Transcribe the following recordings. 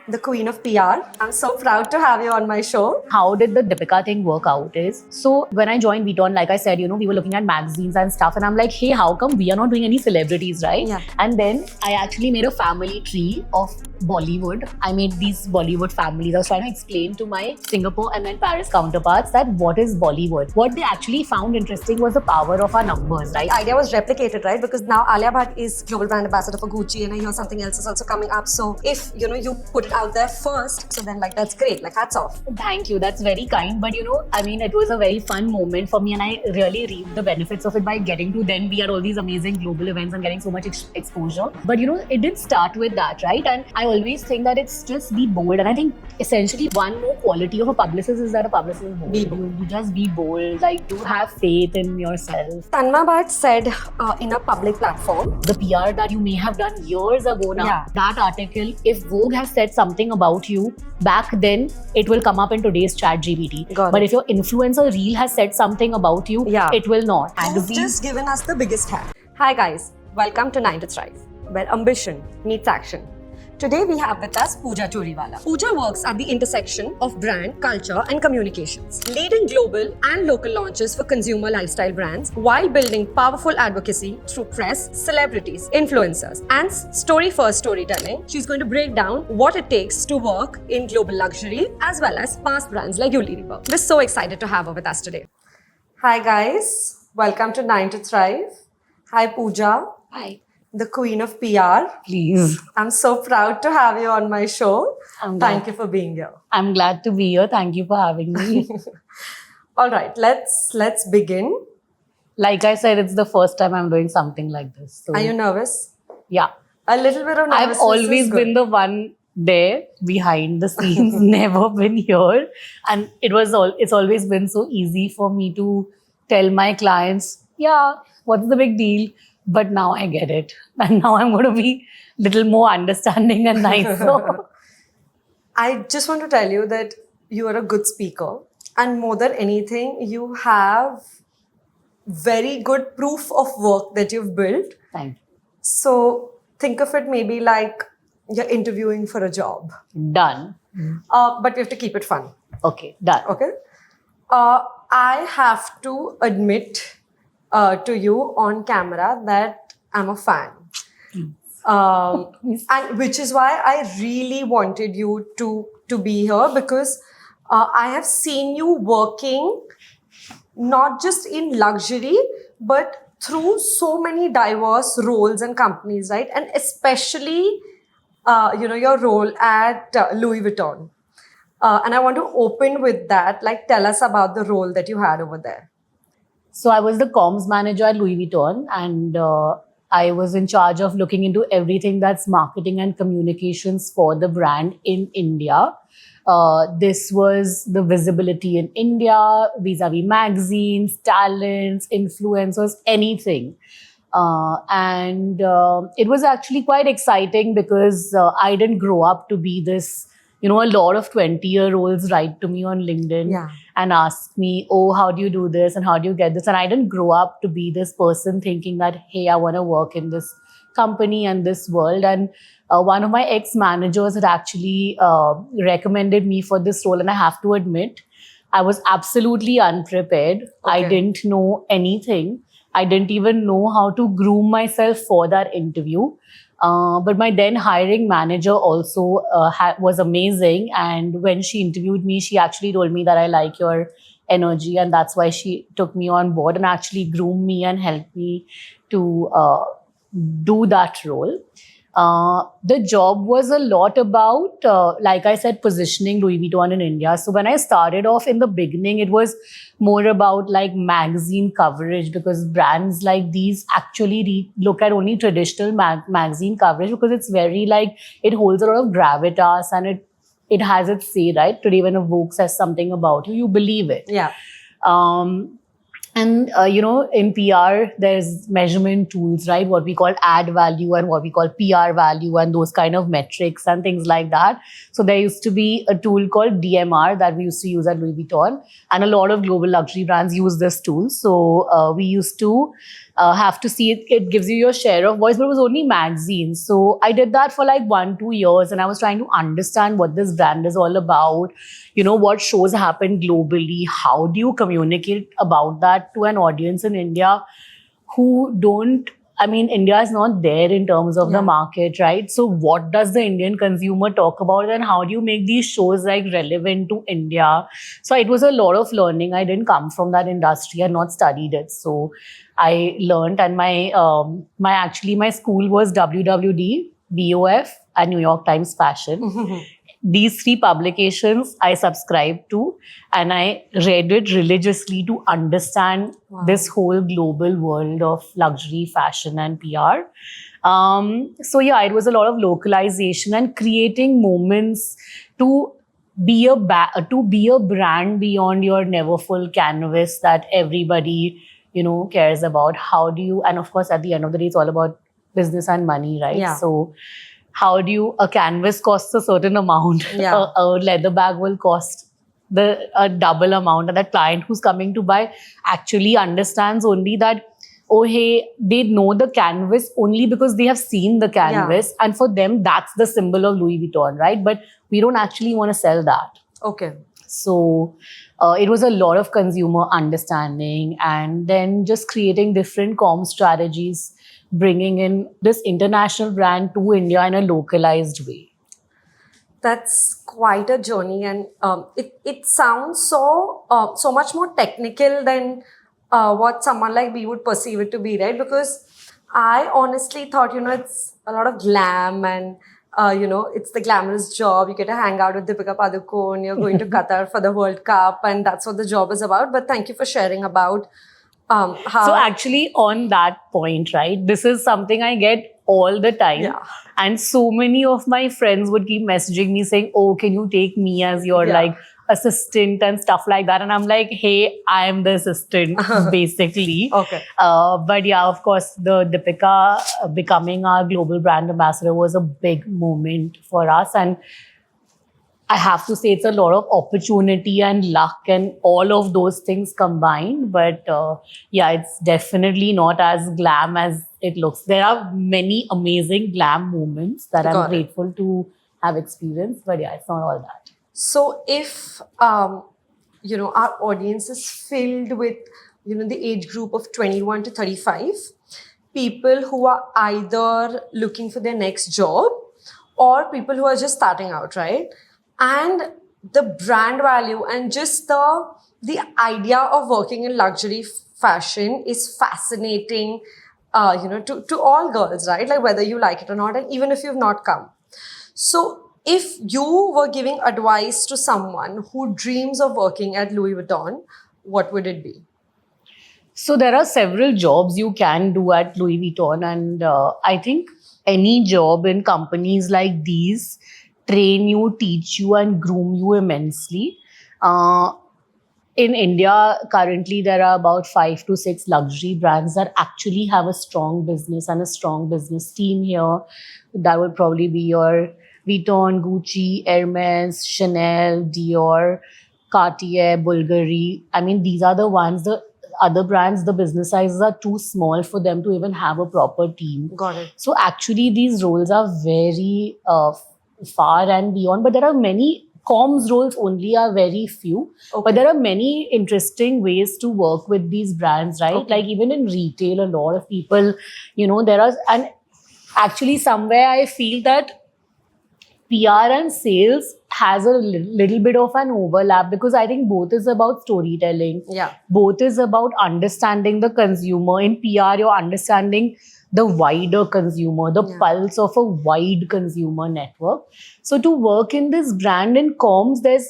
the queen of PR. I'm so proud to have you on my show. How did the Deepika thing work out is, so when I joined Vuitton, like I said, we were looking at magazines and stuff, and I'm like, hey, how come we are not doing any celebrities, right? Yeah. And then I actually made a family tree of Bollywood. I made these Bollywood families. I was trying to explain to my Singapore and then Paris counterparts that what is Bollywood. What they actually found interesting was the power of our numbers, right? The idea was replicated, right? Because now Alia Bhatt is global brand ambassador for Gucci, and I hear something else is also coming up. So if you put it out there first, so then that's great. Hats off. Thank you. That's very kind. But it was a very fun moment for me, and I really reaped the benefits of it by getting to then be at all these amazing global events and getting so much exposure. But it did start with that, right? And I always think that it's just be bold. And I think essentially one more quality of a publicist is that a publicist is bold. Be bold. You just be bold. You have faith in yourself. Tanmay Bhatt said in a public platform, The PR that you may have done years ago now, Yeah. that article, if Vogue has said something about you back then, it will come up in today's chat GPT. Got But it. if your influencer reel has said something about you, Yeah. it will not. You've just given us the biggest hack. Hi guys, welcome to 9 to Thrive, where ambition meets action. Today we have with us Pooja Choriwala. Pooja works at the intersection of brand, culture and communications, leading global and local launches for consumer lifestyle brands while building powerful advocacy through press, celebrities, influencers and story-first storytelling. She's going to break down what it takes to work in global luxury as well as mass brands like Unilever. We're so excited to have her with us today. Hi guys, welcome to 9 to Thrive. Hi Pooja, Hi. the queen of PR. Please. I'm so proud to have you on my show. I'm glad. Thank you for being here. I'm glad to be here. Thank you for having me. All right, let's begin. Like I said, it's the first time I'm doing something like this. So, Are you nervous? yeah. A little bit of nervousness. I've always is been good. the one there behind the scenes, never been here. And it's always been so easy for me to tell my clients, yeah, what's the big deal? But now I get it. And now I'm going to be a little more understanding and nicer. I just want to tell you that you are a good speaker, and more than anything, you have very good proof of work that you've built. Thank So think of it maybe like you're interviewing for a job, you. Done. but we have to keep it fun. Okay, done. Okay. I have to admit to you on camera that I'm a fan. And which is why I really wanted you to be here, because I have seen you working not just in luxury, but through so many diverse roles and companies, right? And especially, your role at Louis Vuitton. And I want to open with that. Tell us about the role that you had over there. So I was the comms manager at Louis Vuitton, and I was in charge of looking into everything that's marketing and communications for the brand in India. This was the visibility in India, vis-a-vis magazines, talents, influencers, anything. And it was actually quite exciting because I didn't grow up to be this. A lot of 20-year-olds write to me on LinkedIn Yeah. and ask me, oh, how do you do this? And how do you get this? And I didn't grow up to be this person thinking that, hey, I want to work in this company and this world. And one of my ex-managers had actually recommended me for this role. And I have to admit, I was absolutely unprepared. I Okay. didn't know anything. I didn't even know how to groom myself for that interview. But my then hiring manager also was amazing. And when she interviewed me, she actually told me that I like your energy. And that's why she took me on board and actually groomed me and helped me to do that role. The job was a lot about, like I said, positioning Louis Vuitton in India. So when I started off in the beginning, it was more about magazine coverage, because brands like these actually look at only traditional magazine coverage, because it's very it holds a lot of gravitas and it has its say, right? Today when a Vogue says something about you, you believe it. Yeah. And, in PR, there's measurement tools, right? What we call ad value and what we call PR value and those kind of metrics and things like that. So there used to be a tool called DMR that we used to use at Louis Vuitton. And a lot of global luxury brands use this tool. So we used to have to see it. It gives you your share of voice, but it was only magazines. So I did that for like 1-2 years, and I was trying to understand what this brand is all about. What shows happen globally. How do you communicate about that to an audience in India who don't? I mean, India is not there in terms of the market, right? So what does the Indian consumer talk about, and how do you make these shows like relevant to India? So it was a lot of learning. I didn't come from that industry and not studied it. So I learned, and my school was WWD, BOF, and New York Times Fashion. These 3 publications I subscribed to, and I read it religiously to understand this whole global world of luxury, fashion, and PR. It was a lot of localization and creating moments to be a brand beyond your never full canvas that everybody cares about. How do you? And of course, at the end of the day, it's all about business and money, right? Yeah. So how do you, a canvas costs a certain amount. A leather bag will cost a double amount, and that client who's coming to buy actually understands only that, oh hey, they know the canvas only because they have seen the canvas, and for them that's the symbol of Louis Vuitton, right? But we don't actually want to sell that. Okay. So it was a lot of consumer understanding, and then just creating different comm strategies, bringing in this international brand to India in a localized way. That's quite a journey, and it sounds so much more technical than what someone like me would perceive it to be, right? Because I honestly thought, it's a lot of glam and it's the glamorous job. You get to hang out with Deepika Padukone. You're going to Qatar for the World Cup, and that's what the job is about. But thank you for sharing about how. So actually, on that point, right, this is something I get all the time. Yeah. And so many of my friends would keep messaging me saying, oh, can you take me as your assistant and stuff like that? And I'm like, hey, I am the assistant, basically. Okay. But yeah, of course, the Deepika becoming our global brand ambassador was a big moment for us. And I have to say it's a lot of opportunity and luck and all of those things combined. But it's definitely not as glam as it looks. There are many amazing glam moments that I'm grateful to have experienced. But yeah, it's not all that. So if, our audience is filled with, the age group of 21 to 35, people who are either looking for their next job or people who are just starting out, right? And the brand value and just the idea of working in luxury fashion is fascinating, to all girls, right? Like whether you like it or not, and even if you've not come. So if you were giving advice to someone who dreams of working at Louis Vuitton, what would it be? So there are several jobs you can do at Louis Vuitton, and I think any job in companies like these train you, teach you, and groom you immensely. In India, currently, there are about 5 to 6 luxury brands that actually have a strong business and a strong business team here. That would probably be your Vuitton, Gucci, Hermes, Chanel, Dior, Cartier, Bulgari. I mean, these are the ones. The other brands, the business sizes are too small for them to even have a proper team. Got it. So actually, these roles are very far and beyond, but there are many comms roles only are very few. Okay. But there are many interesting ways to work with these brands, right? Okay. Like even in retail, a lot of people, there are, and actually somewhere I feel that PR and sales has a little bit of an overlap, because I think both is about storytelling. Yeah. Both is about understanding the consumer. In PR, you're understanding the wider consumer, the pulse of a wide consumer network. So to work in this brand and comms, there's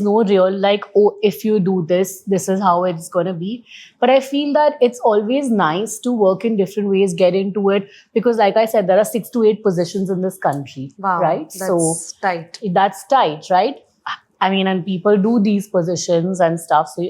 no real like, oh, if you do this, this is how it's going to be. But I feel that it's always nice to work in different ways, get into it, because like I said, there are 6 to 8 positions in this country. Wow, right? That's tight. That's tight, right? I mean, and people do these positions and stuff. So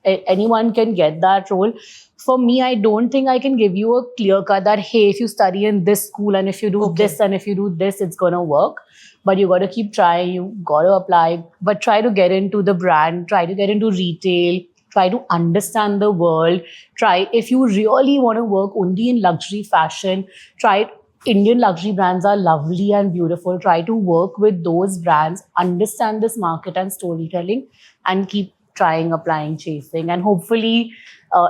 anyone can get that role. For me, I don't think I can give you a clear cut that, hey, if you study in this school and if you do this and if you do this, it's going to work. But you got to keep trying. You got to apply. But try to get into the brand. Try to get into retail. Try to understand the world. Try, if you really want to work only in luxury fashion, try. Indian luxury brands are lovely and beautiful. Try to work with those brands, understand this market and storytelling, and keep trying, applying, chasing. And hopefully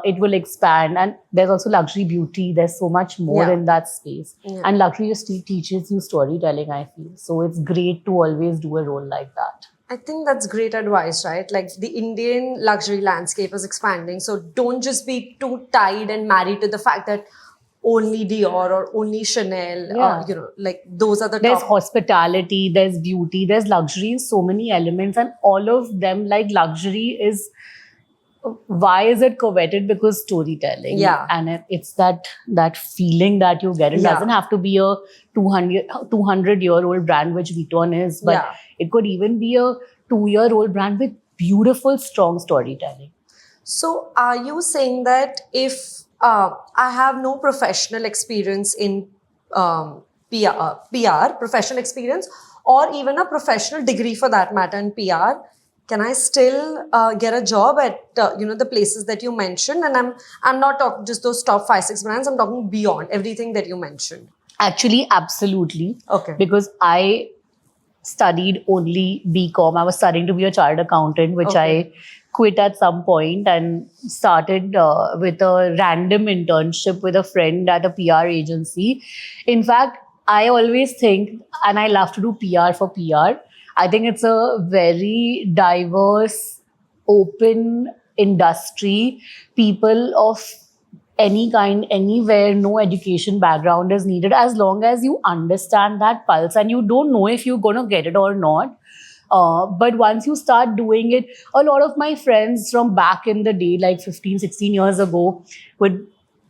it will expand. And there's also luxury beauty. There's so much more in that space. Yeah. And luxury just teaches you storytelling, I feel. So it's great to always do a role like that. I think that's great advice, right? Like the Indian luxury landscape is expanding. So don't just be too tied and married to the fact that only Dior or only Chanel, like those are the There's top. Hospitality, there's beauty, there's luxury in so many elements, and all of them, like luxury is, why is it coveted? Because storytelling. Yeah. And it's that feeling that you get. It doesn't have to be a 200-year-old brand, which Vuitton is, but it could even be a 2-year-old brand with beautiful, strong storytelling. So are you saying that if I have no professional experience in PR, professional experience, or even a professional degree for that matter in PR, can I still get a job at the places that you mentioned? And I'm not talking just those top 5-6 brands. I'm talking beyond everything that you mentioned. Actually, absolutely. Okay. Because I studied only BCom. I was studying to be a chartered accountant, which I quit at some point and started with a random internship with a friend at a PR agency. In fact, I always think, and I love to do PR for PR, I think it's a very diverse, open industry. People of any kind, anywhere, no education background is needed, as long as you understand that pulse and you don't know if you're going to get it or not. But once you start doing it, a lot of my friends from back in the day, like 15, 16 years ago,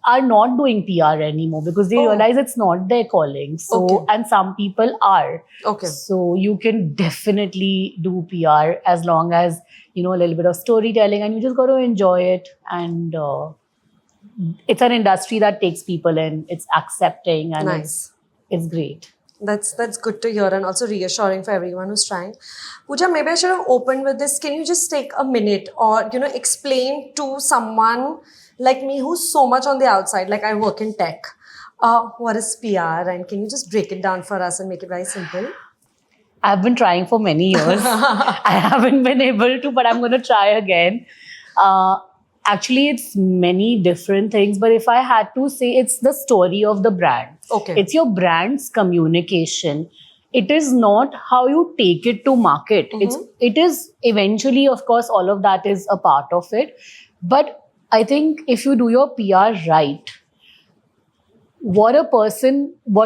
are not doing PR anymore because they realize it's not their calling. So, and some people are. Okay. So you can definitely do PR as long as, a little bit of storytelling, and you just got to enjoy it. And it's an industry that takes people in. It's accepting and it's great. That's good to hear and also reassuring for everyone who's trying. Pooja, maybe I should have opened with this. Can you just take a minute or, explain to someone like me who's so much on the outside, like I work in tech, what is PR, and can you just break it down for us and make it very simple? I've been trying for many years. I haven't been able to, but I'm going to try again. Actually, it's many different things, but if I had to say, it's the story of the brand. Okay. It's your brand's communication. It is not how you take it to market. It is eventually, of course, all of that is a part of it. But I think if you do your PR right, what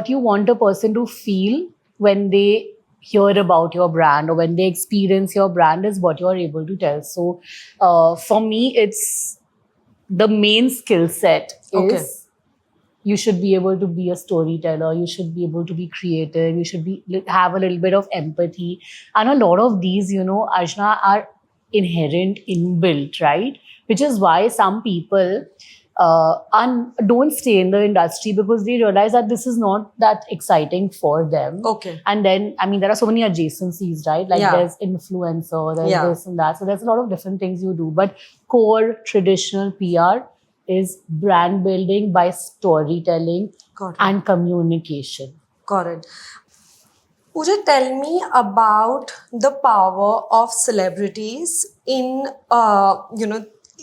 you want a person to feel when they hear about your brand or when they experience your brand is what you're able to tell. So for me, it's the main skill set is you should be able to be a storyteller. You should be able to be creative. You should have a little bit of empathy. And a lot of these, Archana, are inherent, inbuilt, right? Which is why some people don't stay in the industry because they realize that this is not that exciting for them. Okay. And then, there are so many adjacencies, right? Like there's influencer, there's this and that. So there's a lot of different things you do. But core traditional PR is brand building by storytelling and communication. Got it. Pooja, tell me about the power of celebrities in,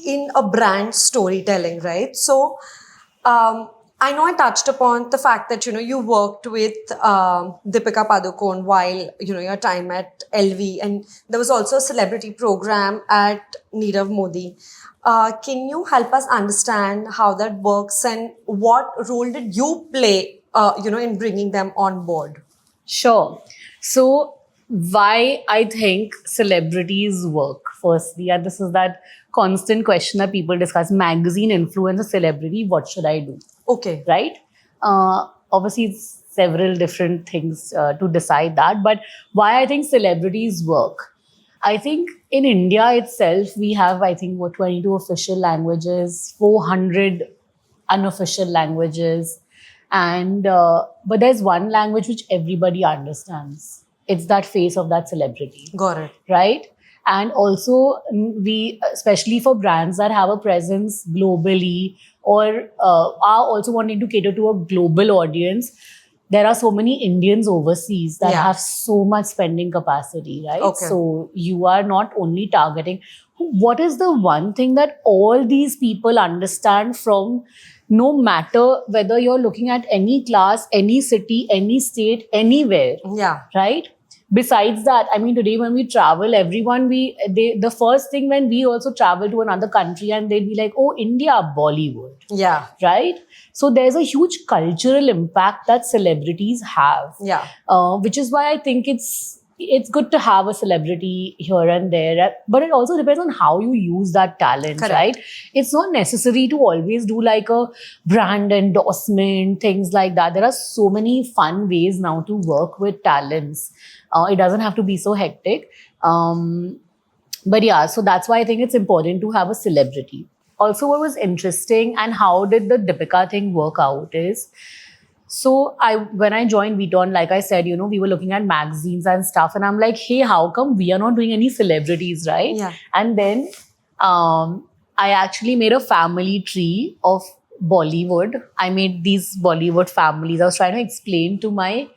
in a brand storytelling, right? So, I know I touched upon the fact that, you worked with Deepika Padukone while, your time at LV, and there was also a celebrity program at Nirav Modi. Can you help us understand how that works and what role did you play, in bringing them on board? Sure. So why I think celebrities work, firstly, and this is that constant question that people discuss, magazine, influencer, celebrity, what should I do? Okay. Right? Obviously, it's several different things to decide that, but why I think celebrities work. I think in India itself, we have, I think, 22 official languages, 400 unofficial languages. And, but there's one language which everybody understands. It's that face of that celebrity. Got it. Right? And also, we, especially for brands that have a presence globally or are also wanting to cater to a global audience, there are so many Indians overseas that have so much spending capacity, right? Okay. So you are not only targeting. What is the one thing that all these people understand from, no matter whether you're looking at any class, any city, any state, anywhere, right? Besides that, I mean, today when we travel, everyone, the first thing when we also travel to another country and they'd be like, oh, India, Bollywood. Yeah. Right? So there's a huge cultural impact that celebrities have. Yeah. Which is why I think it's good to have a celebrity here and there. But it also depends on how you use that talent, right? It's not necessary to always do like a brand endorsement, things like that. There are so many fun ways now to work with talents. It doesn't have to be so hectic. But yeah, so that's why I think it's important to have a celebrity. Also, what was interesting and how did the Deepika thing work out is, so when I joined Vuitton, like I said, we were looking at magazines and stuff, and I'm like, hey, how come we are not doing any celebrities, right? Yeah. And then I actually made a family tree of Bollywood. I made these Bollywood families. I was trying to explain to my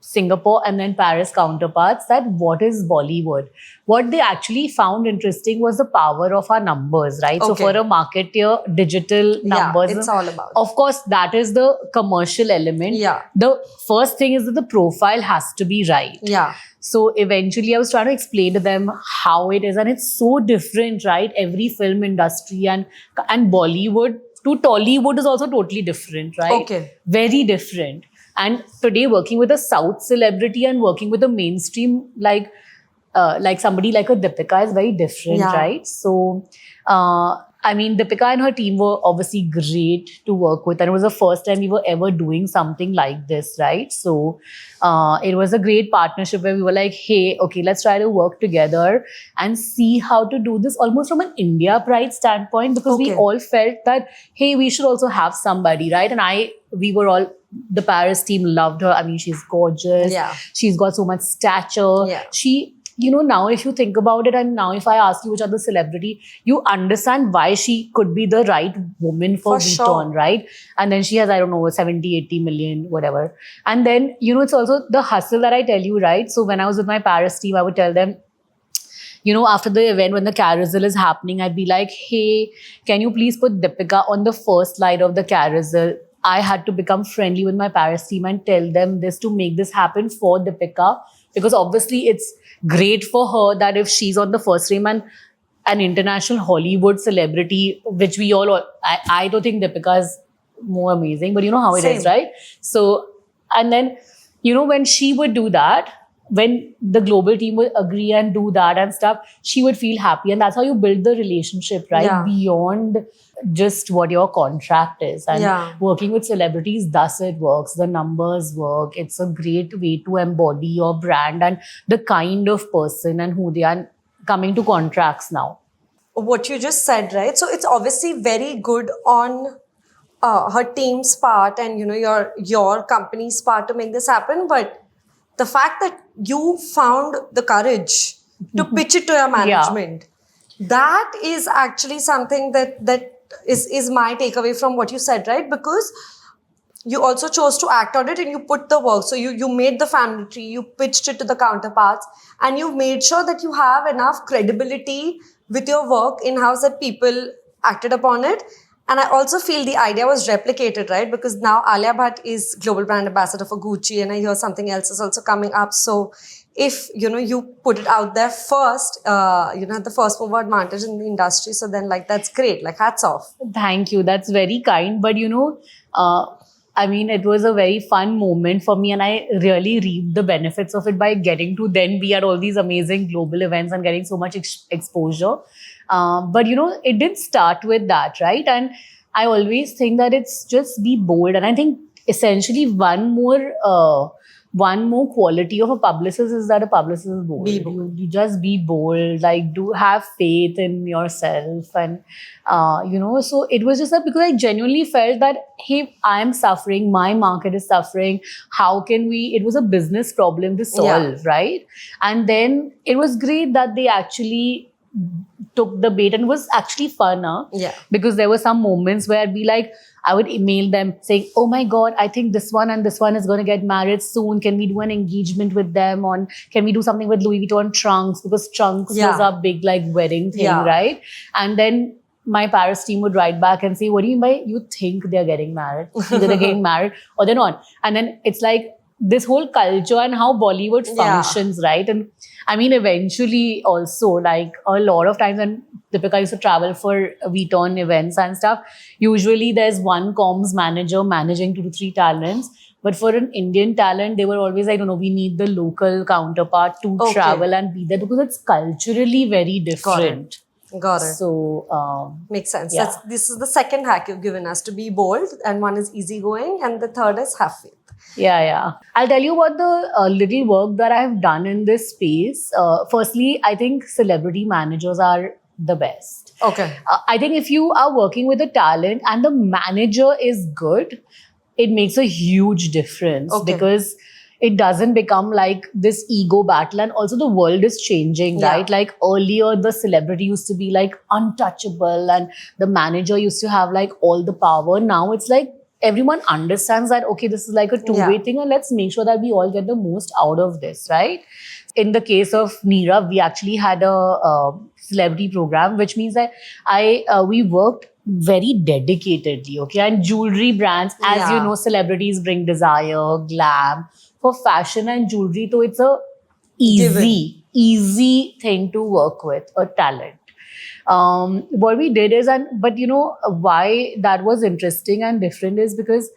Singapore and then Paris counterparts that what is Bollywood. What they actually found interesting was the power of our numbers, right? So for a marketeer, digital numbers. Yeah, it's all about. Of course, that is the commercial element. Yeah. The first thing is that the profile has to be right. Yeah. So eventually I was trying to explain to them how it is, and it's so different, right? Every film industry and Bollywood to Tollywood is also totally different, right? Okay. Very different. And today, working with a South celebrity and working with a mainstream like somebody like a Deepika is very different, right? So, I mean, Deepika and her team were obviously great to work with, and it was the first time we were ever doing something like this, right? So, it was a great partnership where we were like, hey, okay, let's try to work together and see how to do this almost from an India pride standpoint, because we all felt that, hey, we should also have somebody, right? And we were all, the Paris team loved her. I mean, she's gorgeous. Yeah. She's got so much stature. Yeah. She, now if you think about it, and now if I ask you which other celebrity, you understand why she could be the right woman for Vuitton, right? And then she has, I don't know, 70, 80 million, whatever. And then, it's also the hustle that I tell you, right? So when I was with my Paris team, I would tell them, after the event, when the carousel is happening, I'd be like, hey, can you please put Deepika on the first slide of the carousel? I had to become friendly with my Paris team and tell them this to make this happen for Deepika, because obviously it's great for her that if she's on the first frame and an international Hollywood celebrity, which we all, I don't think Deepika is more amazing, but you know how it is, right? So, and then, when she would do that, when the global team would agree and do that and stuff, she would feel happy. And that's how you build the relationship, right? Yeah. Beyond just what your contract is. And working with celebrities, thus it works. The numbers work. It's a great way to embody your brand and the kind of person and who they are, coming to contracts now. What you just said, right? So it's obviously very good on her team's part and, your company's part to make this happen. But the fact that you found the courage to pitch it to your management, that is actually something that is my takeaway from what you said, right? Because you also chose to act on it and you put the work. So you made the family tree, you pitched it to the counterparts, and you made sure that you have enough credibility with your work in-house that people acted upon it. And I also feel the idea was replicated, right? Because now Alia Bhatt is global brand ambassador for Gucci, and I hear something else is also coming up. So if, you put it out there first, had the first mover advantage in the industry. So then that's great. Hats off. Thank you. That's very kind. But, I mean, it was a very fun moment for me, and I really reaped the benefits of it by getting to then be at all these amazing global events and getting so much exposure. But, it did start with that, right? And I always think that it's just be bold. And I think essentially one more one more quality of a publicist is that a publicist is bold. Be bold. You just be bold, like do have faith in yourself. And, so it was just that because I genuinely felt that, hey, I'm suffering, my market is suffering. How can it was a business problem to solve, right? And then it was great that they actually took the bait, and it was actually fun, because there were some moments where I'd be like, I would email them saying, oh my God, I think this one and this one is going to get married soon. Can we do an engagement with them? Can we do something with Louis Vuitton trunks? Because trunks was a big like wedding thing, right? And then my Paris team would write back and say, what do you mean by you think they're getting married? Either they're getting married or they're not. And then it's like this whole culture and how Bollywood functions, right? And I mean, eventually also, like a lot of times when Deepika used to travel for Vuitton events and stuff, usually there's one comms manager managing 2 to 3 talents. But for an Indian talent, they were always like, we need the local counterpart to travel and be there, because it's culturally very different. Got it. So, makes sense. Yeah. This is the second hack you've given us, to be bold, and one is easygoing, and the third is have faith. Yeah. I'll tell you about the little work that I have done in this space. Firstly, I think celebrity managers are the best. Okay. I think if you are working with a talent and the manager is good, it makes a huge difference, because it doesn't become like this ego battle. And also the world is changing, right? Like earlier, the celebrity used to be like untouchable and the manager used to have like all the power. Now it's like everyone understands that, okay, this is like a two-way thing, and let's make sure that we all get the most out of this, right? In the case of Neera, we actually had a celebrity program, which means that we worked very dedicatedly, okay? And jewelry brands, as you know, celebrities bring desire, glam. For fashion and jewelry, so it's a easy thing to work with, a talent. What we did is, but why that was interesting and different is because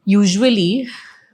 usually,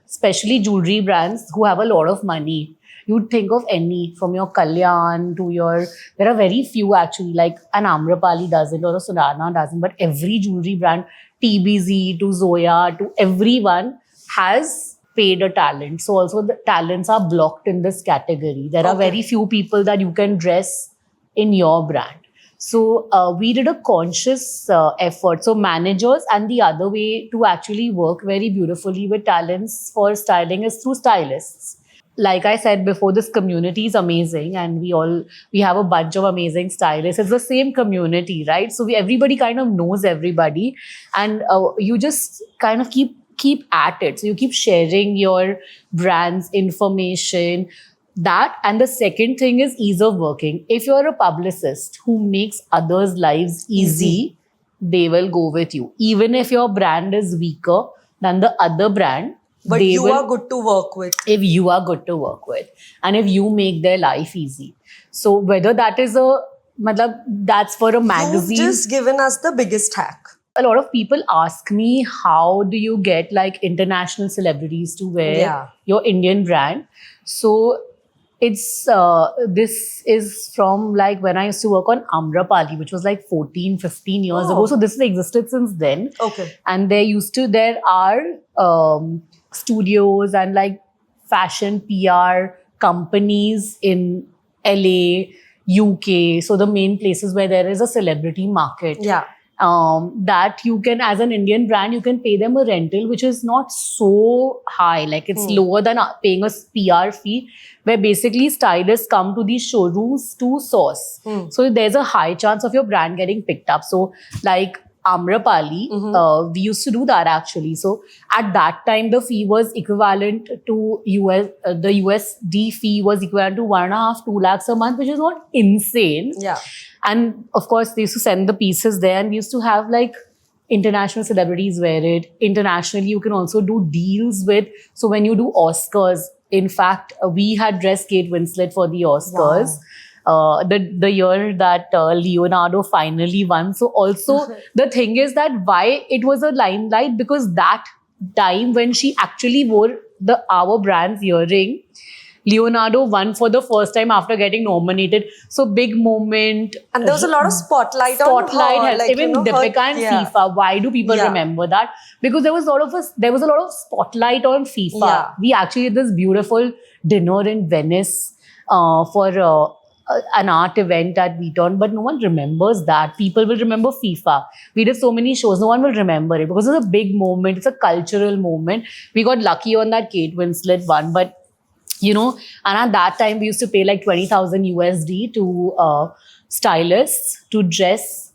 especially jewelry brands who have a lot of money, you'd think of any, from your Kalyan to there are very few actually, like an Amrapali doesn't or a Surana doesn't, but every jewelry brand, TBZ to Zoya to everyone has paid a talent. So also the talents are blocked in this category. There are very few people that you can dress in your brand. So we did a conscious effort. So managers, and the other way to actually work very beautifully with talents for styling is through stylists. Like I said before, this community is amazing, and we have a bunch of amazing stylists. It's the same community, right? So everybody kind of knows everybody, and you just kind of keep at it. So you keep sharing your brand's information. That, and the second thing is ease of working. If you're a publicist who makes others' lives easy, they will go with you. Even if your brand is weaker than the other brand, but you are good to work with. If you are good to work with, and if you make their life easy. So whether that is that's for a magazine. You've just given us the biggest hack. A lot of people ask me, how do you get like international celebrities to wear your Indian brand? So it's this is from like when I used to work on Amrapali, which was like 14, 15 years ago. So this has existed since then. Okay. And there are studios and like fashion PR companies in LA, UK. So the main places where there is a celebrity market. Yeah. That you can, as an Indian brand, you can pay them a rental, which is not so high. Like it's lower than paying a PR fee, where basically stylists come to these showrooms to source. So there's a high chance of your brand getting picked up. So like Amrapali, we used to do that actually. So at that time, the fee was equivalent to the USD fee was equivalent to 1.5, 2 lakhs a month, which is not insane. Yeah. And of course, they used to send the pieces there, and we used to have like international celebrities wear it. Internationally, you can also do deals with. So when you do Oscars, in fact, we had dressed Kate Winslet for the Oscars. Wow. The year that Leonardo finally won. So also the thing is that why it was a limelight, because that time when she actually wore our brand's earring, Leonardo won for the first time after getting nominated. So big moment. And there was a lot of spotlight on her, Has, like, even Deepika and FIFA. Why do people remember that? Because there was a lot of spotlight on FIFA. Yeah. We actually did this beautiful dinner in Venice for an art event at Vuitton, but no one remembers that. People will remember FIFA. We did so many shows, no one will remember it because it's a big moment. It's a cultural moment. We got lucky on that Kate Winslet one, but you know, and at that time we used to pay like 20,000 USD to stylists to dress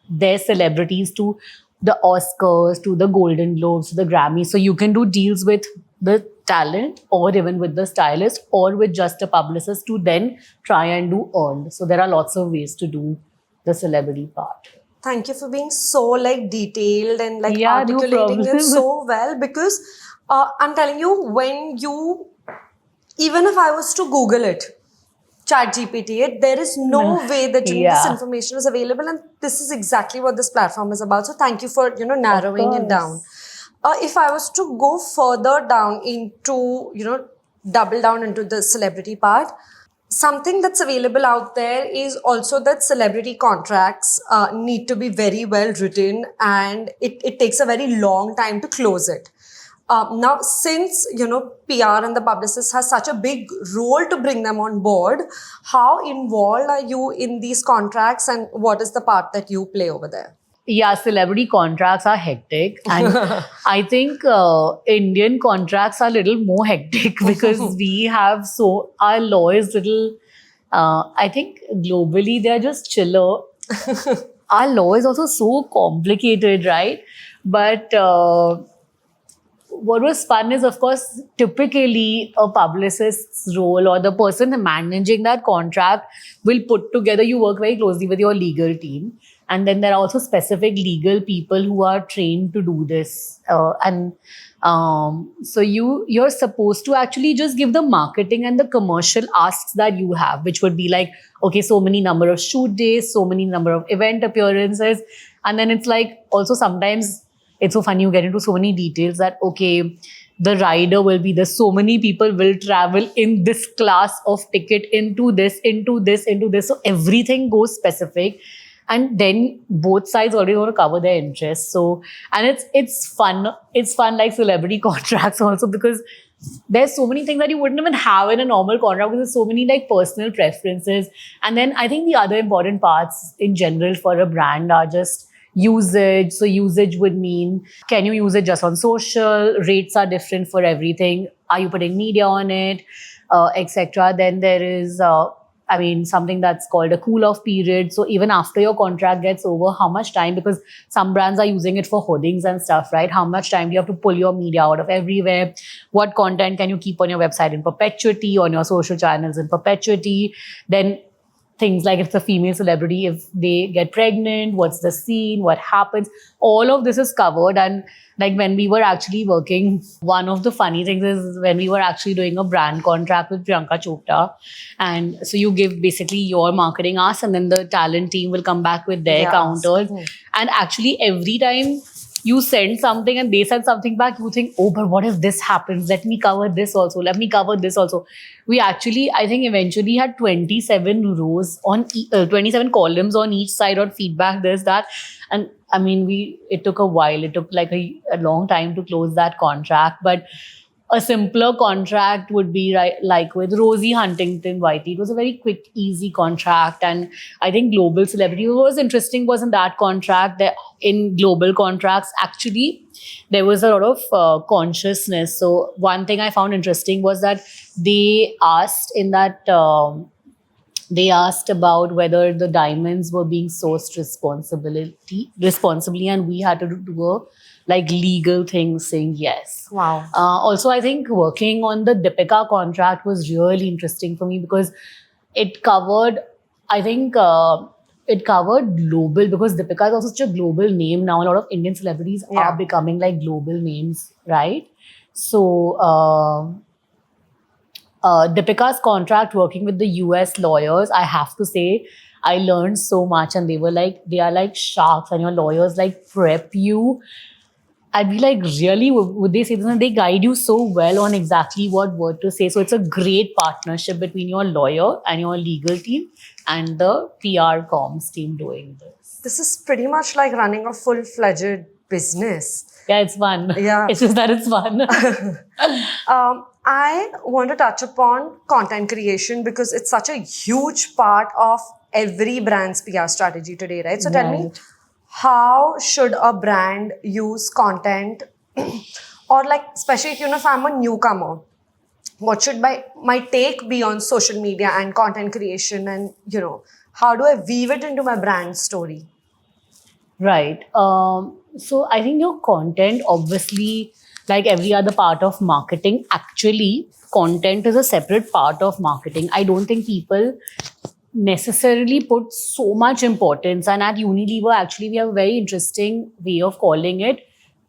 their celebrities to the Oscars, to the Golden Globes, to the Grammys. So you can do deals with the talent or even with the stylist or with just a publicist to then try and do earned. So there are lots of ways to do the celebrity part. Thank you for being so like detailed and like articulating it so well, because I'm telling you, even if I was to Google it, ChatGPT, there is no way that this information is available, and this is exactly what this platform is about. So thank you for narrowing it down. If I was to go further down into double down into the celebrity part, something that's available out there is also that celebrity contracts need to be very well written, and it takes a very long time to close it. Now, since PR and the publicist has such a big role to bring them on board, how involved are you in these contracts, and what is the part that you play over there? Yeah, celebrity contracts are hectic, and I think Indian contracts are a little more hectic because we have our law is little. I think globally they are just chiller. Our law is also so complicated, right? But what was fun is, of course, typically a publicist's role or the person managing that contract will put together, you work very closely with your legal team. And then there are also specific legal people who are trained to do this. So you're supposed to actually just give the marketing and the commercial asks that you have, which would be like, okay, so many number of shoot days, so many number of event appearances. And then it's like, also sometimes it's so funny, you get into so many details that, okay, the rider will be this, so many people will travel in this class of ticket into this. So everything goes specific. And then both sides already want to cover their interests. So, and it's fun. It's fun like celebrity contracts also, because there's so many things that you wouldn't even have in a normal contract, because there's so many like personal preferences. And then I think the other important parts in general for a brand are just usage. So usage would mean, can you use it just on social? Rates are different for everything. Are you putting media on it, etc. Then there is, something that's called a cool-off period. So even after your contract gets over, how much time, because some brands are using it for hoardings and stuff, right? How much time do you have to pull your media out of everywhere? What content can you keep on your website in perpetuity, on your social channels in perpetuity? Then things like if it's a female celebrity, if they get pregnant, what's the scene, what happens? All of this is covered. And like when we were actually working, one of the funny things is when we were actually doing a brand contract with Priyanka Chopra. And so you give basically your marketing ask, and then the talent team will come back with their counters. And actually every time you send something and they send something back, you think, oh, but what if this happens? Let me cover this also. Let me cover this also. We actually, I think eventually had 27 rows on 27 columns on each side on feedback, this, that. And I mean, it took a while. It took like a long time to close that contract. But a simpler contract would be like with Rosie Huntington-Whiteley. It was a very quick, easy contract. And I think global celebrity, what was interesting was in that contract, that in global contracts, actually, there was a lot of consciousness. So one thing I found interesting was that they asked about whether the diamonds were being sourced responsibly, and we had to do a legal thing saying yes. Wow. Also, I think working on the Deepika contract was really interesting for me because it covered, it covered global, because Deepika is also such a global name now. A lot of Indian celebrities are becoming like global names, right? So Deepika's contract working with the US lawyers, I have to say, I learned so much, and they are like sharks, and your lawyers like prep you. I'd be like, really? Would they say this? And they guide you so well on exactly what word to say. So it's a great partnership between your lawyer and your legal team and the PR comms team doing this. This is pretty much like running a full-fledged business. Yeah, it's fun. Yeah. It's just that it's fun. I want to touch upon content creation because it's such a huge part of every brand's PR strategy today, right? So tell me, Right. how should a brand use content or like, especially if I'm a newcomer, what should my take be on social media and content creation, and how do I weave it into my brand story? Right. So I think your content, obviously, like every other part of marketing, actually, content is a separate part of marketing. I don't think people necessarily put so much importance. And at Unilever, actually, we have a very interesting way of calling it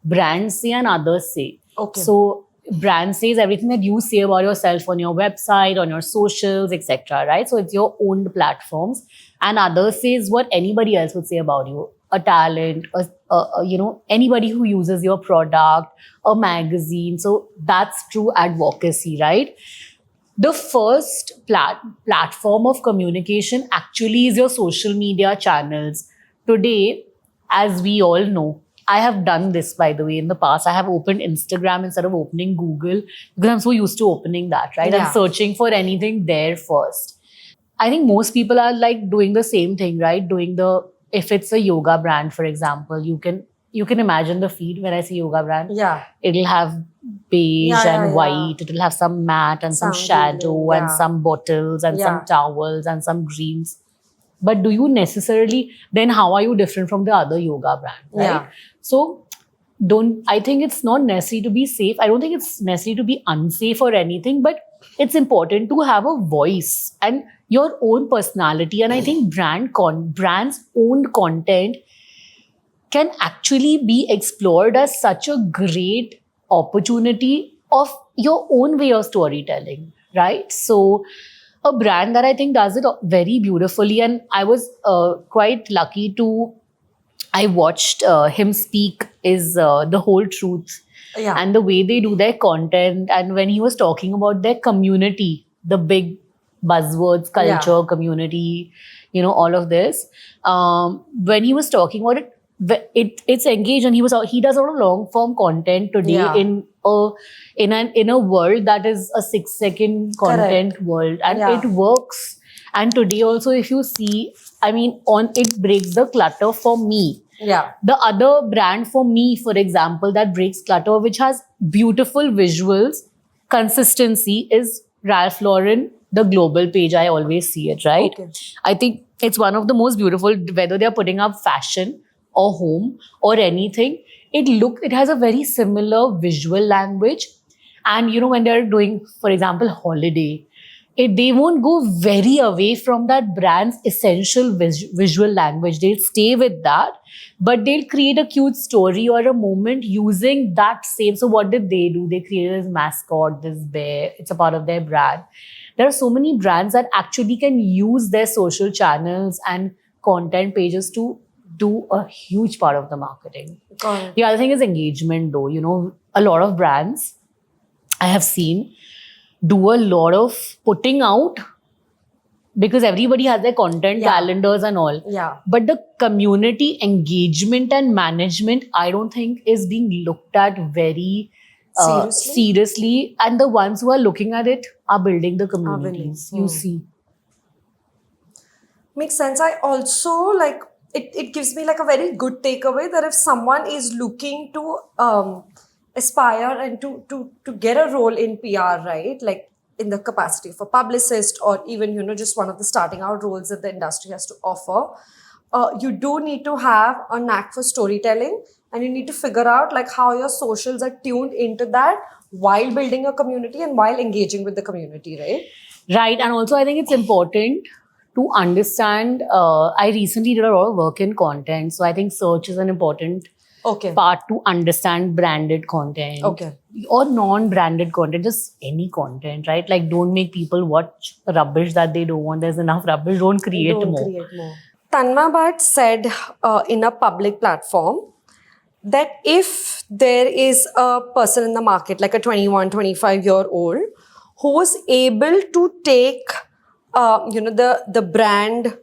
brands say and others say. Okay. So brand says everything that you say about yourself on your website, on your socials, etc. Right? So it's your own platforms, and others says what anybody else would say about you. A talent, anybody who uses your product, a magazine. So that's true advocacy, right? The first platform of communication actually is your social media channels. Today, as we all know, I have done this, by the way, in the past. I have opened Instagram instead of opening Google because I'm so used to opening that, right? Yeah. I'm searching for anything there first. I think most people are like doing the same thing, right? If it's a yoga brand, for example, you can imagine the feed when I say yoga brand. Yeah. It'll have beige and white. It'll have some matte and some Some shadow green, and yeah. some bottles and Yeah. some towels and some greens. But do you necessarily, then how are you different from the other yoga brand, right? Yeah. So I think it's not necessary to be safe. I don't think it's necessary to be unsafe or anything, but it's important to have a voice and your own personality. And I think brands' own content can actually be explored as such a great opportunity of your own way of storytelling, right? So a brand that I think does it very beautifully, and I was quite lucky I watched him speak, is The Whole Truth. Yeah. And the way they do their content, and when he was talking about their community, the big buzzwords, culture, Yeah. community, all of this. When he was talking about it, it's engaged, and he does a lot of long form content today Yeah. in a world that is a 6-second content Correct. world, and Yeah. it works. And today also, if you see, it breaks the clutter for me. Yeah. The other brand for me, for example, that breaks clutter, which has beautiful visuals, consistency, is Ralph Lauren, the global page. I always see it, right? Okay. I think it's one of the most beautiful, whether they're putting up fashion or home or anything. It has a very similar visual language. And when they're doing, for example, holiday, they won't go very away from that brand's essential visual language. They'll stay with that, but they'll create a cute story or a moment using that same. So what did they do? They created this mascot, this bear. It's a part of their brand. There are so many brands that actually can use their social channels and content pages to do a huge part of the marketing. Got it. The other thing is engagement, though. A lot of brands I have seen do a lot of putting out, because everybody has their content Yeah. calendars and all. Yeah. But the community engagement and management, I don't think is being looked at very seriously. And the ones who are looking at it are building the communities. winning. You see. Makes sense. I also like it gives me like a very good takeaway that if someone is looking to aspire and to get a role in PR, right? Like in the capacity of a publicist, or even, just one of the starting out roles that the industry has to offer, you do need to have a knack for storytelling, and you need to figure out like how your socials are tuned into that while building a community and while engaging with the community, right? Right. And also, I think it's important to understand. I recently did a lot of work in content. So I think search is an important Okay. part to understand branded content. Okay. Or non-branded content, just any content, right? Like, don't make people watch rubbish that they don't want. There's enough rubbish. Don't create more. Tanma Bhatt said in a public platform that if there is a person in the market, like a 21, 25-year-old, who was able to take, the brand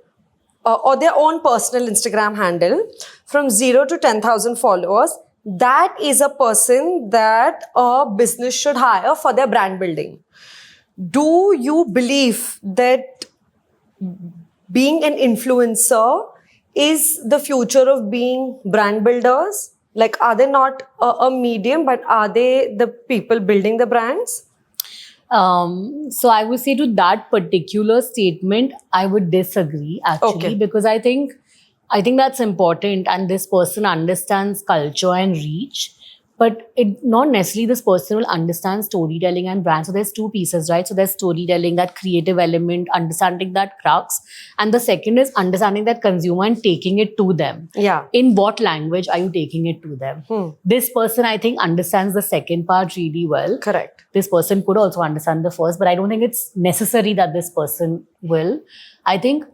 or their own personal Instagram handle from 0 to 10,000 followers. That is a person that a business should hire for their brand building. Do you believe that being an influencer is the future of being brand builders? Like, are they not a medium, but are they the people building the brands? So I would say to that particular statement, I would disagree actually, because I think that's important, and this person understands culture and reach, but it not necessarily this person will understand storytelling and brand. So there's two pieces, right? So there's storytelling, that creative element, understanding that crux, and the second is understanding that consumer and taking it to them. Yeah. In what language are you taking it to them? This person, I think, understands the second part really well. Correct. This person could also understand the first, but I don't think it's necessary that this person will. I think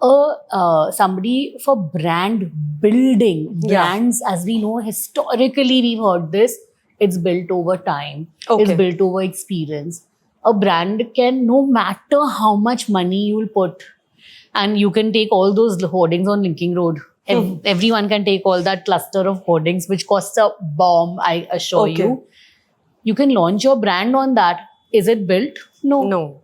somebody for brand building, brands, as we know, historically we've heard this, it's built over time. It's built over experience. A brand can, no matter how much money you'll put, and you can take all those hoardings on Linking Road. Everyone can take all that cluster of hoardings, which costs a bomb, I assure you. You can launch your brand on that. Is it built? No.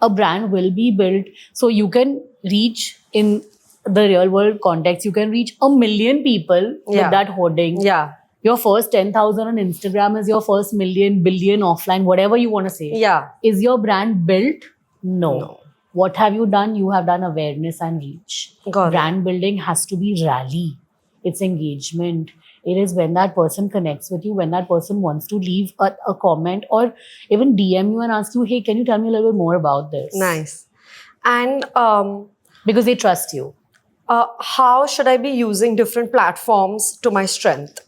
A brand will be built. So you can reach, in the real world context, you can reach 1 million people with that hoarding. Yeah. Your first 10,000 on Instagram is your first million, billion offline, whatever you want to say. Yeah. Is your brand built? No. What have you done? You have done awareness and reach. Brand building has to be rally. It's engagement. It is when that person connects with you, when that person wants to leave a comment or even DM you and ask you, hey, can you tell me a little bit more about this? Nice. And because they trust you. How should I be using different platforms to my strength?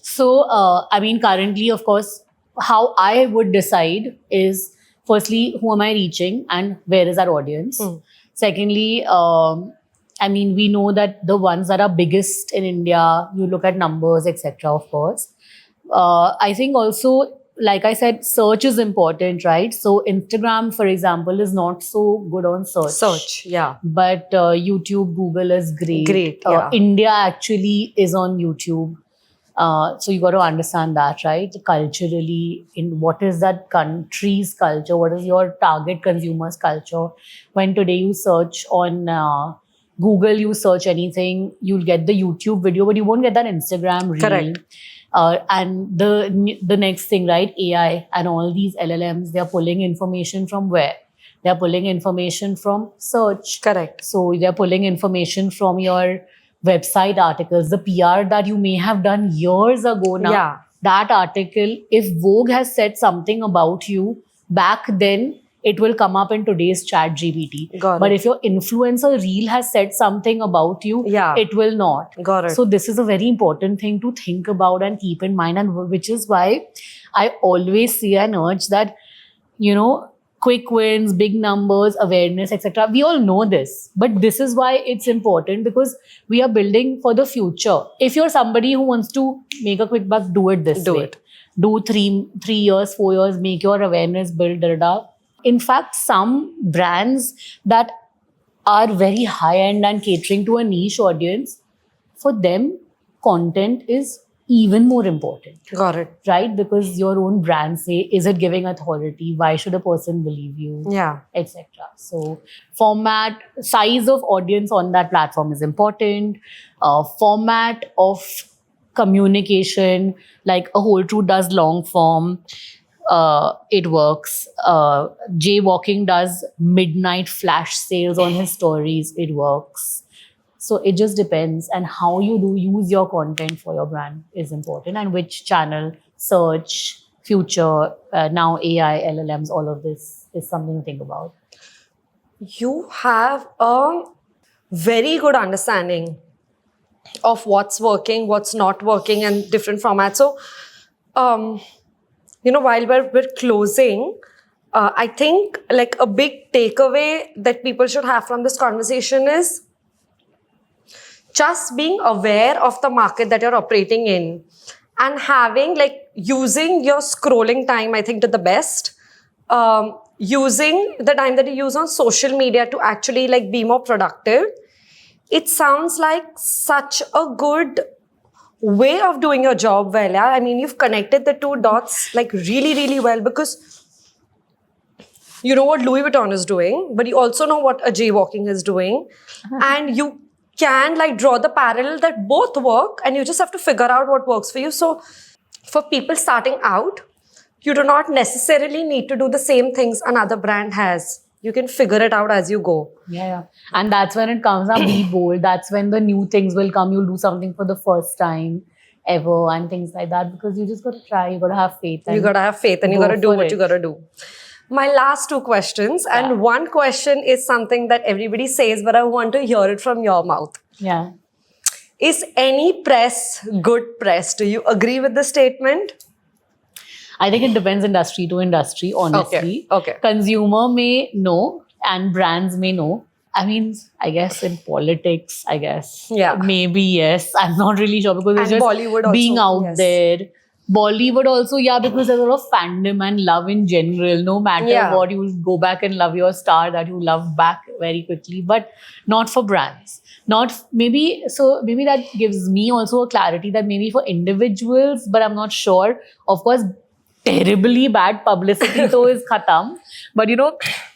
So, currently, of course, how I would decide is, firstly, who am I reaching and where is our audience? Secondly, we know that the ones that are biggest in India, you look at numbers, etc., of course. I think also, like I said, search is important, right? So Instagram, for example, is not so good on search. Yeah. But YouTube, Google is great. India actually is on YouTube. So you got to understand that, right? Culturally, in what is that country's culture? What is your target consumer's culture? When today you search on Google, you search anything, you'll get the YouTube video, but you won't get that Instagram reel. Correct. And the next thing, right? AI and all these LLMs, they're pulling information from where? They're pulling information from search. Correct. So they're pulling information from your website articles, the PR that you may have done years ago now. Yeah. That article, if Vogue has said something about you back then, it will come up in today's chat GPT. But if your influencer reel has said something about you, it will not. Got it. So this is a very important thing to think about and keep in mind, and which is why I always say and urge that, quick wins, big numbers, awareness, etc. We all know this, but this is why it's important, because we are building for the future. If you're somebody who wants to make a quick buck, do it this way. Do 3 years, 4 years, make your awareness build. In fact, some brands that are very high-end and catering to a niche audience, for them, content is even more important. Got it. Right? Because your own brand say, is it giving authority? Why should a person believe you? Yeah. Etc. So format, size of audience on that platform is important. Format of communication, like a Whole Truth does long form. It works. Jaywalking does midnight flash sales on his stories. It works. So it just depends, and how you do use your content for your brand is important, and which channel, search, future, now AI, LLMs, all of this is something to think about. You have a very good understanding of what's working, what's not working, and different formats. So, while we're closing, I think like a big takeaway that people should have from this conversation is just being aware of the market that you're operating in and having like using your scrolling time, I think, to the best. Using the time that you use on social media to actually like be more productive. It sounds like such a good way of doing your job well. Yeah? I mean, you've connected the two dots like really, really well, because you know what Louis Vuitton is doing, but you also know what a jaywalking is doing. And you can like draw the parallel that both work, and you just have to figure out what works for you. So for people starting out, you do not necessarily need to do the same things another brand has. You can figure it out as you go. Yeah. And that's when it comes up, be bold. That's when the new things will come. You'll do something for the first time ever and things like that, because you just got to try. You got to have faith. You got to have faith and you got to do what you got to do. My last two questions, and one question is something that everybody says, but I want to hear it from your mouth. Yeah. Is any press good press? Do you agree with the statement? I think it depends industry to industry, honestly. Okay. Consumer may know and brands may know. I mean, I guess in politics, maybe yes. I'm not really sure, because it's And just Bollywood being also, out there. Bollywood also, because there's a lot of fandom and love in general. No matter what, you will go back and love your star that you love back very quickly, but not for brands. Maybe that gives me also a clarity that maybe for individuals, but I'm not sure. Of course, terribly bad publicity though is khatam, but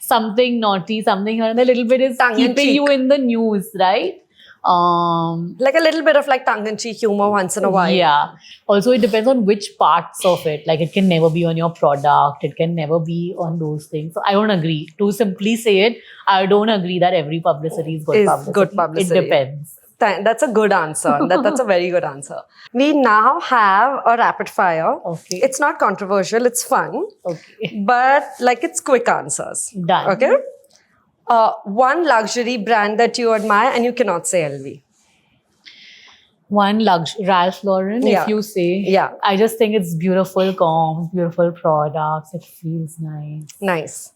something naughty, something a little bit is keeping you in the news, right? Like a little bit of like tongue-in-cheek humor once in a while. Yeah. Also, it depends on which parts of it. Like, it can never be on your product. It can never be on those things. So I don't agree. To simply say it, I don't agree that every publicity is good publicity. It depends. That's a good answer. That's a very good answer. We now have a rapid fire. Okay. It's not controversial. It's fun. Okay. But like, it's quick answers. Done. Okay. One luxury brand that you admire and you cannot say LV. One Ralph Lauren, if you say. Yeah. I just think it's beautiful comms, beautiful products. It feels nice. Nice.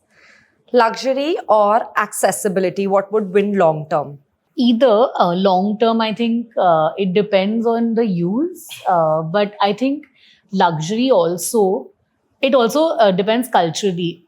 Luxury or accessibility, what would win long term? Either. Long term, I think it depends on the use. But I think luxury also, it also depends culturally.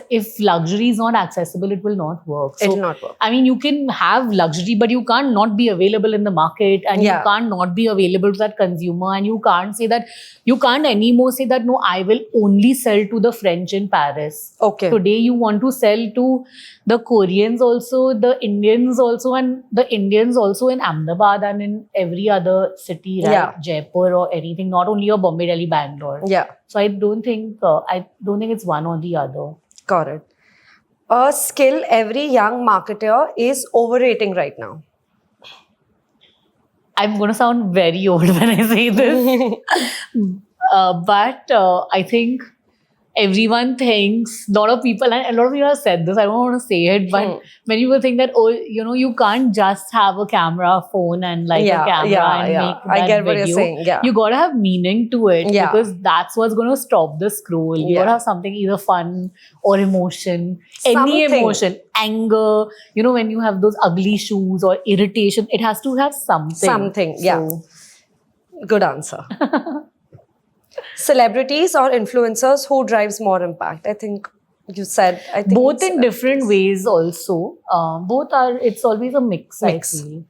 If luxury is not accessible, it will not work. It will not work. I mean, you can have luxury, but you can't not be available in the market, and you can't not be available to that consumer, and you can't anymore say that, no, I will only sell to the French in Paris. Okay. Today, you want to sell to the Koreans also, the Indians also, and the Indians also in Ahmedabad and in every other city, right? Yeah. Jaipur or anything, not only your Bombay, Delhi, Bangalore. Yeah. So I don't think it's one or the other. Got it. A skill every young marketer is overrating right now. I'm going to sound very old when I say this. But I think everyone thinks, a lot of people have said this, I don't want to say it, but many people think that, you can't just have a camera, phone and like a camera and make that I get video. what you're saying. Yeah. You got to have meaning to it, because that's what's going to stop the scroll. You got to have something, either fun or emotion, any emotion, anger, when you have those ugly shoes or irritation, it has to have something. Good answer. Celebrities or influencers, who drives more impact? I think you said. I think both in different ways also. It's always a mix. I feel.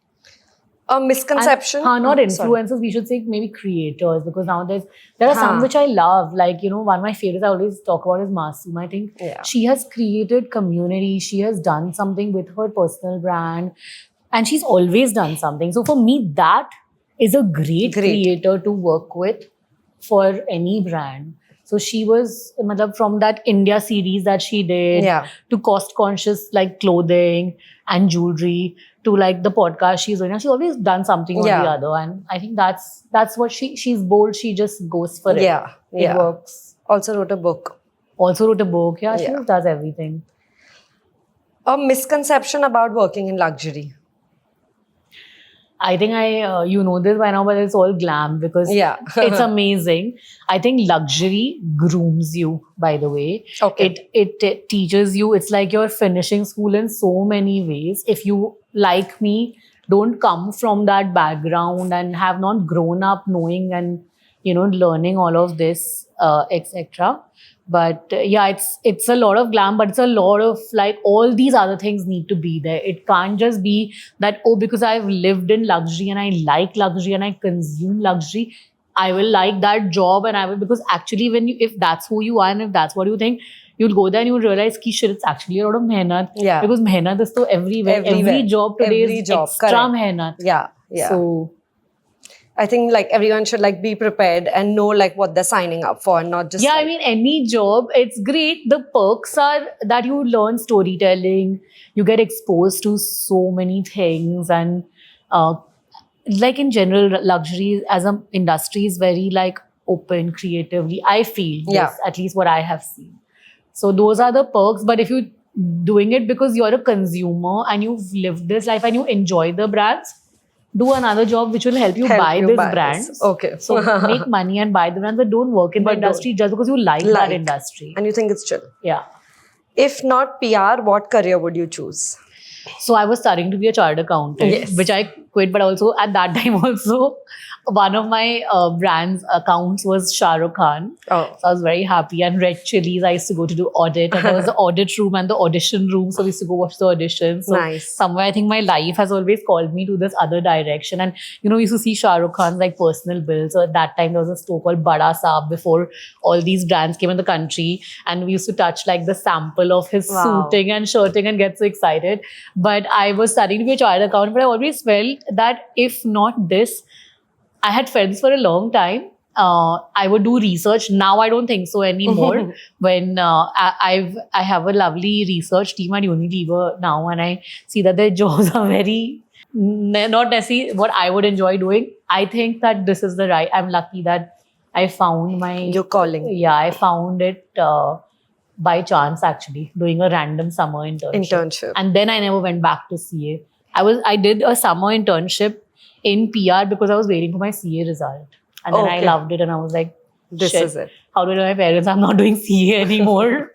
A misconception? Not influencers, we should say maybe creators, because now there are some which I love. Like, one of my favorites I always talk about is Masoom. I think she has created community. She has done something with her personal brand, and she's always done something. So for me, that is a great creator to work with for any brand. So she was, from that India series that she did, to cost conscious like clothing and jewelry, to like the podcast she's doing. She's always done something or the other, and I think that's what she's bold. She just goes for it. It works. Also wrote a book. Yeah, she just does everything. A misconception about working in luxury. I think you know this by now, but it's all glam, because it's amazing. I think luxury grooms you, by the way. Okay. It teaches you. It's like you're finishing school in so many ways. If you, like me, don't come from that background and have not grown up knowing and learning all of this, etc. But yeah, it's a lot of glam, but it's a lot of like all these other things need to be there. It can't just be that, oh, because I've lived in luxury and I like luxury and I consume luxury, I will like that job and I will, because actually if that's who you are and if that's what you think, you'll go there and you'll realize ki shit, it's actually a lot of mehnat. Yeah. Because mehnat is so everywhere. Every job today is extra mehnat. Yeah. So I think like everyone should like be prepared and know like what they're signing up for and not just. Yeah, like, I mean, any job, it's great. The perks are that you learn storytelling, you get exposed to so many things, and like in general, luxury as an industry is very like open creatively. I feel this, at least what I have seen. So those are the perks. But if you're doing it because you're a consumer and you've lived this life and you enjoy the brands, do another job which will help you buy these brands. Okay. So make money and buy the brands, but don't work in the industry just because you like that industry. And you think it's chill. Yeah. If not PR, what career would you choose? So I was studying to be a chartered accountant, which I quit. But also at that time also, one of my brand's accounts was Shah Rukh Khan. Oh. So I was very happy. And Red Chilies, I used to go to do audit. And there was the audit room and the audition room. So we used to go watch the audition. So somewhere I think my life has always called me to this other direction. And, we used to see Shah Rukh Khan's like personal bills. So at that time, there was a store called Bada Saab before all these brands came in the country. And we used to touch like the sample of his suiting and shirting and get so excited. But I was studying to be a chartered accountant. But I always felt that if not this, I had friends for a long time. I would do research. Now I don't think so anymore. When I have a lovely research team at Unilever now, and I see that their jobs are very not necessarily what I would enjoy doing. I think that this is I'm lucky that I found your calling. Yeah, I found it by chance actually, doing a random summer internship. And then I never went back to CA. I did a summer internship in PR because I was waiting for my CA result. And then I loved it and I was like, this is it. How do I tell my parents I'm not doing CA anymore?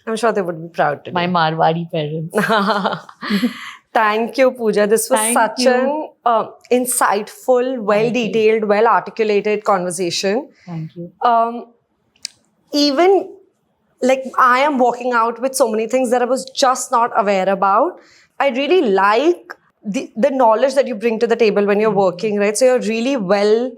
I'm sure they would be proud today. My Marwari parents. Thank you, Pooja. This was such an insightful, well-detailed, well-articulated conversation. Thank you. Even like I am walking out with so many things that I was just not aware about. I really like the knowledge that you bring to the table when you're working, right? So you're really well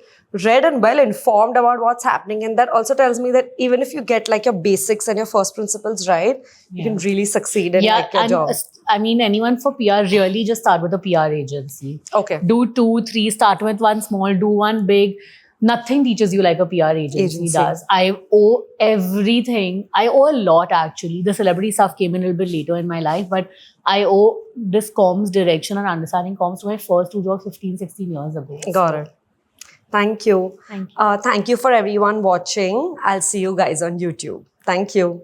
read and well informed about what's happening. And that also tells me that even if you get like your basics and your first principles right, you can really succeed in like your job. I mean, anyone for PR, really just start with a PR agency. Okay. Do 2, 3, start with one small, do one big. Nothing teaches you like a PR agency does. I owe everything. I owe a lot actually. The celebrity stuff came in a little bit later in my life, but I owe this comms direction and understanding comms to my first 2 jobs 15, 16 years ago. Got it. Thank you. Thank you. Thank you for everyone watching. I'll see you guys on YouTube. Thank you.